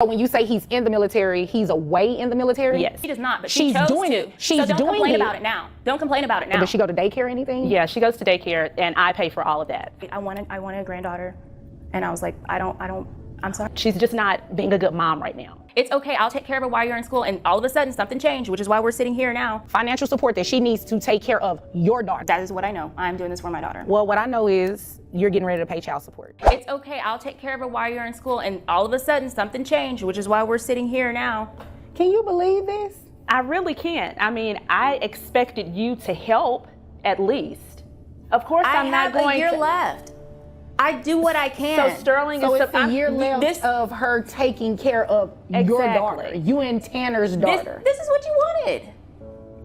So when you say he's in the military, he's away in the military? Yes. She does not, but She's she chose doing to. it. She's so don't doing complain it. about it now. Don't complain about it now. Does she go to daycare or anything? Yeah, she goes to daycare, and I pay for all of that. I wanted a granddaughter, and I was like, I'm sorry. She's just not being a good mom right now. It's okay, I'll take care of her while you're in school, and all of a sudden something changed, which is why we're sitting here now. Financial support that she needs to take care of your daughter. That is what I know. I'm doing this for my daughter. Well, what I know is you're getting ready to pay child support. It's okay, I'll take care of her while you're in school, and all of a sudden something changed, which is why we're sitting here now. Can you believe this? I really can't. I mean, I expected you to help at least. Of course, I'm not going I have a year to. left. I do what I can. So Sterling So is it's a year left of her taking care of your daughter. You and Tanner's daughter. This is what you wanted.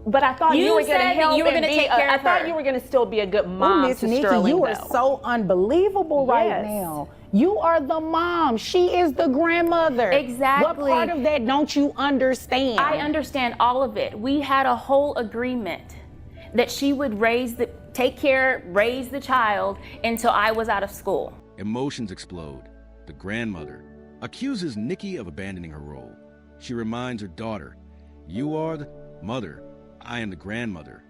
But I thought you were going to said that help. you were and going to be take care I of thought her. you were going to still be a good mom Miss to Nikki, Sterling. you are though. so unbelievable right Yes. now. You are the mom. She is the grandmother. Exactly. What part of that don't you understand? I understand all of it. We had a whole agreement that she would raise the child until I was out of school. Emotions explode. The grandmother accuses Nikki of abandoning her role. She reminds her daughter, "You are the mother, I am the grandmother."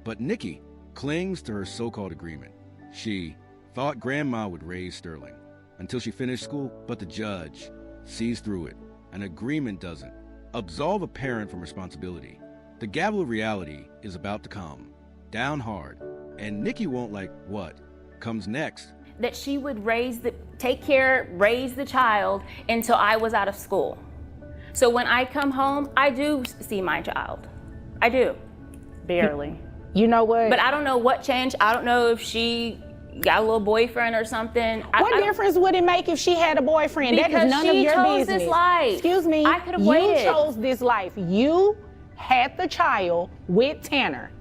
But Nikki clings to her so-called agreement. She thought grandma would raise Sterling until she finished school, but the judge sees through it. An agreement doesn't absolve a parent from responsibility. The gavel of reality is about to come down hard, and Nikki won't like what comes next. That she would raise the child until I was out of school. So when I come home, I do see my child. I do. Barely. You know what? But I don't know what changed. I don't know if she got a little boyfriend or something. What difference would it make if she had a boyfriend? That Because is none she of your chose business. this life. Excuse me. I could have waited. You chose this life. You had the child with Tanner.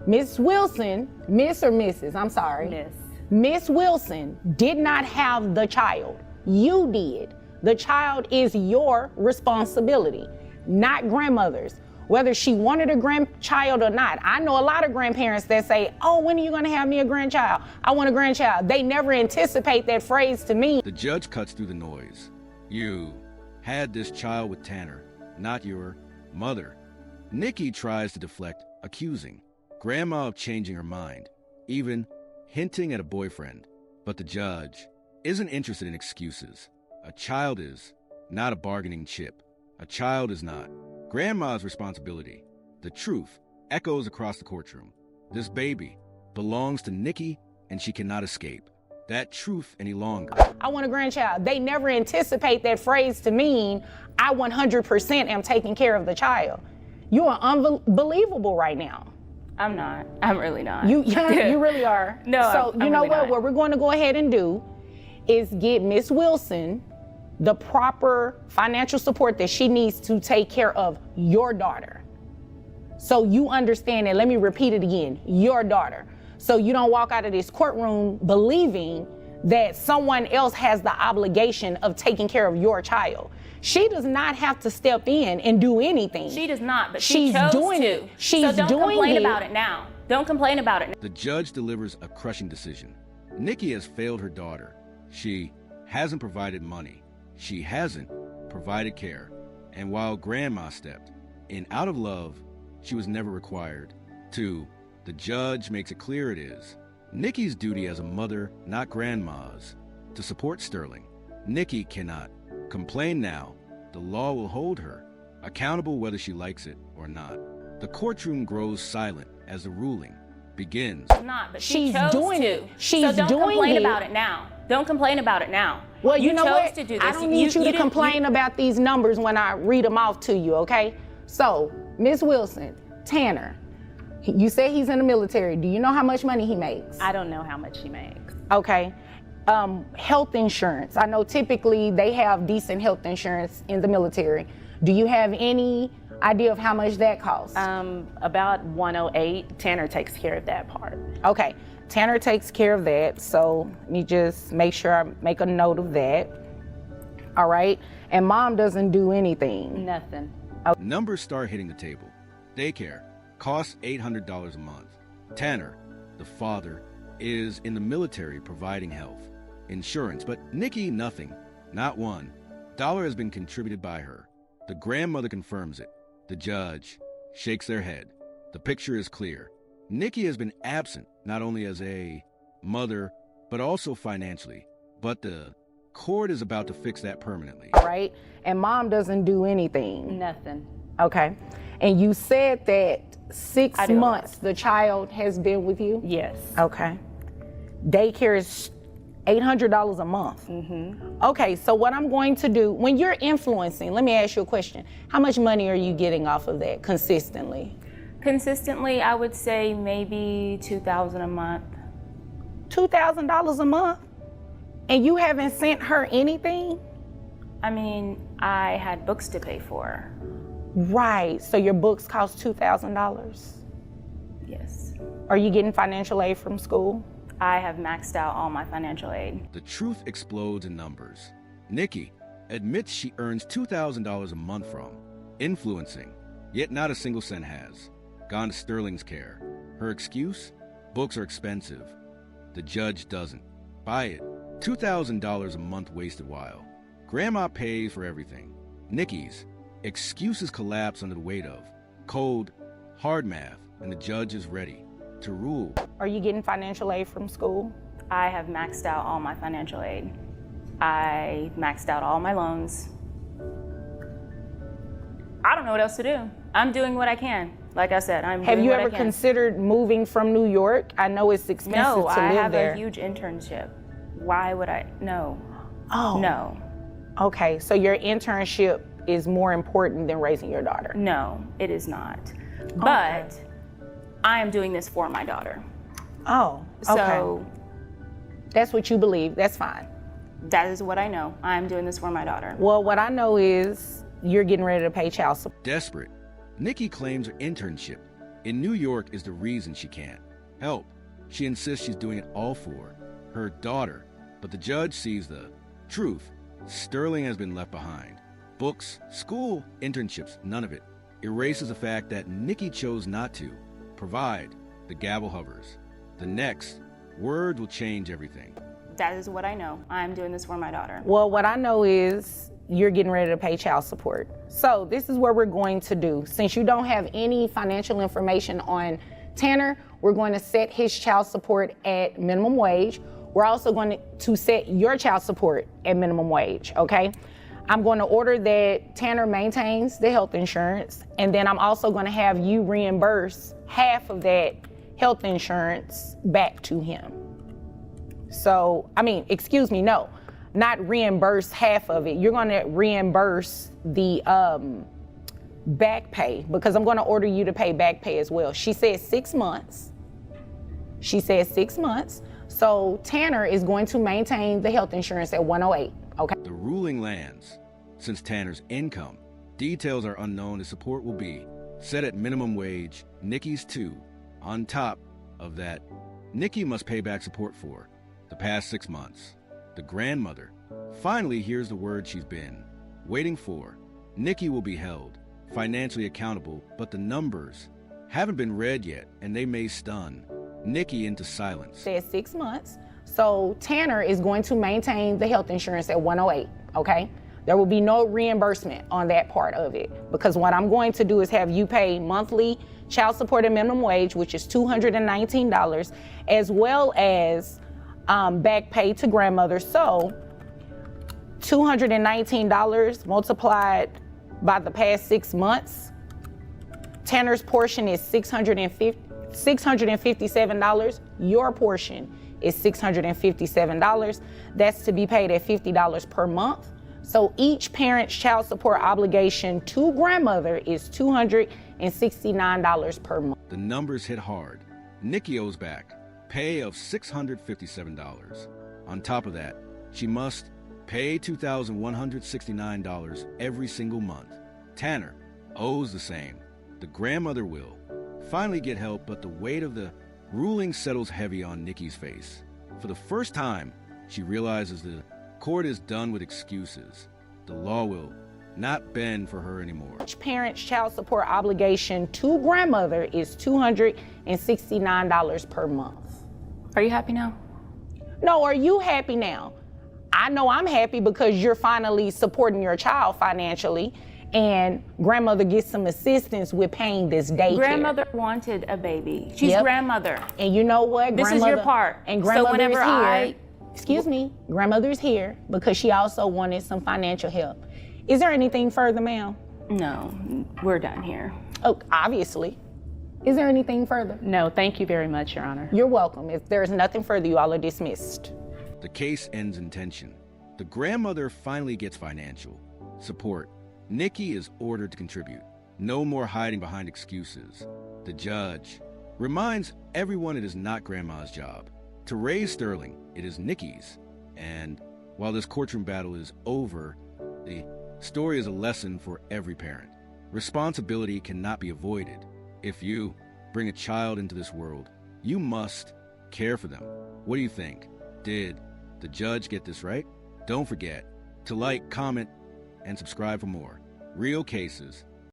Miss Wilson, Miss or Mrs., I'm sorry. Miss. Miss Wilson did not have the child. You did. The child is your responsibility, not grandmother's. Whether she wanted a grandchild or not. I know a lot of grandparents that say, "Oh, when are you gonna have me a grandchild? I want a grandchild." They never anticipate that phrase to me. The judge cuts through the noise. You had this child with Tanner, not your mother. Nikki tries to deflect, accusing grandma of changing her mind, even hinting at a boyfriend. But the judge isn't interested in excuses. A child is, not a bargaining chip. A child is not grandma's responsibility. The truth echoes across the courtroom. This baby belongs to Nikki, and she cannot escape that truth any longer. I want a grandchild. They never anticipate that phrase to mean I 100% am taking care of the child. You are unbelievable right now. I'm not. I'm really not. You really are. No, So I'm you know really what? not. What we're going to go ahead and do is get Miss Wilson the proper financial support that she needs to take care of your daughter. So you understand that. Let me repeat it again. Your daughter. So you don't walk out of this courtroom believing that someone else has the obligation of taking care of your child. She does not have to step in and do anything. She does not, but She's she chose doing to. it. She's so don't doing complain it. about it now. Don't complain about it. The judge delivers a crushing decision. Nikki has failed her daughter. She hasn't provided money. She hasn't provided care. And while grandma stepped in out of love, she was never required to. The judge makes it clear it is Nikki's duty as a mother, not grandma's, to support Sterling. Nikki cannot complain now. The law will hold her accountable whether she likes it or not. The courtroom grows silent as the ruling begins. Not, but She's she chose doing to. it. She's so don't doing complain it. about it now. Don't complain about it now. Well, you know chose what? to do this. I don't need you to didn't- complain about these numbers when I read them off to you, okay? So, Miss Wilson, Tanner, you say he's in the military. Do you know how much money he makes? I don't know how much she makes. Okay. Health insurance. I know typically they have decent health insurance in the military. Do you have any idea of how much that costs? About 108. Tanner takes care of that part. Okay. Tanner takes care of that, so let me just make sure I make a note of that. All right. And mom doesn't do anything. Nothing. Numbers start hitting the table. Daycare costs $800 a month. Tanner, the father, is in the military providing health, insurance, but Nikki, nothing, not one. dollar has been contributed by her. The grandmother confirms it. The judge shakes their head. The picture is clear. Nikki has been absent, not only as a mother, but also financially. But the court is about to fix that permanently. Right? And mom doesn't do anything. Nothing. Okay. And you said that 6 I do a lot. months the child has been with you? Yes. Okay. Daycare is $800 a month. Okay, so what I'm going to do, when you're influencing, let me ask you a question. How much money are you getting off of that consistently? Consistently, I would say maybe $2,000 a month. $2,000 a month? And you haven't sent her anything? I mean, I had books to pay for. Right, so your books cost $2,000. Yes. Are you getting financial aid from school? I have maxed out all my financial aid. The truth explodes in numbers. Nikki admits she earns $2,000 a month from influencing, yet not a single cent has gone to Sterling's care. Her excuse? Books are expensive. The judge doesn't buy it. $2,000 a month wasted while grandma pays for everything. Nikki's excuses collapse under the weight of cold, hard math, and the judge is ready to rule. Are you getting financial aid from school? I have maxed out all my financial aid. I maxed out all my loans. I don't know what else to do. I'm doing what I can. Like I said, I'm Have doing you what ever I can. considered moving from New York? I know it's expensive No, to I live have there. a huge internship. Why would I? No. Oh. No. Okay, so your internship is more important than raising your daughter. No, it is not. But I am doing this for my daughter. Oh, okay. So That's what you believe. That's fine. that is what I know. I'm doing this for my daughter. Well, what I know is you're getting ready to pay child support. Desperate, Nikki claims her internship in New York is the reason she can't help. She insists she's doing it all for her daughter, but the judge sees the truth. Sterling has been left behind. Books, school, internships, none of it erases the fact that Nikki chose not to provide. The gavel hovers. The next word will change everything. That is what I know. I'm doing this for my daughter. Well, what I know is you're getting ready to pay child support. So this is what we're going to do. Since you don't have any financial information on Tanner, we're going to set his child support at minimum wage. We're also going to set your child support at minimum wage, okay? I'm going to order that Tanner maintains the health insurance, and then I'm also going to have you reimburse half of that health insurance back to him. So, excuse me, no, not reimburse half of it. You're going to reimburse the back pay, because I'm going to order you to pay back pay as well. She said 6 months. So Tanner is going to maintain the health insurance at 108, okay? The ruling lands. Since Tanner's income details are unknown, his support will be set at minimum wage. Nikki's too. On top of that, Nikki must pay back support for the past 6 months. The grandmother finally hears the word she's been waiting for. Nikki will be held financially accountable, but the numbers haven't been read yet, and they may stun Nikki into silence. Said 6 months. So Tanner is going to maintain the health insurance at 108, okay? There will be no reimbursement on that part of it, because what I'm going to do is have you pay monthly child support at minimum wage, which is $219, as well as back pay to grandmother. So $219 multiplied by the past 6 months, Tanner's portion is $657. Your portion is $657. That's to be paid at $50 per month. So each parent's child support obligation to grandmother is $269 per month. The numbers hit hard. Nikki owes back pay of $657. On top of that, she must pay $2,169 every single month. Tanner owes the same. The grandmother will finally get help, but the weight of the ruling settles heavy on Nikki's face. For the first time, she realizes the court is done with excuses. The law will not bend for her anymore. Each parent's child support obligation to grandmother is $269 per month. Are you happy now? No, are you happy now? I know I'm happy because you're finally supporting your child financially, and grandmother gets some assistance with paying this daycare. Grandmother wanted a baby. She's Yep. grandmother. And you know what? This is your part. And So grandmother whenever is here. I- Excuse me. Grandmother's here because she also wanted some financial help. Is there anything further, ma'am? No, we're done here. Oh, obviously. Is there anything further? No, thank you very much, Your Honor. You're welcome. If there's nothing further, you all are dismissed. The case ends in tension. The grandmother finally gets financial support. Nikki is ordered to contribute. No more hiding behind excuses. The judge reminds everyone it is not grandma's job. To raise Sterling, it is Nikki's. And while this courtroom battle is over, the story is a lesson for every parent. Responsibility cannot be avoided. If you bring a child into this world, you must care for them. What do you think? Did the judge get this right? Don't forget to like, comment, and subscribe for more real cases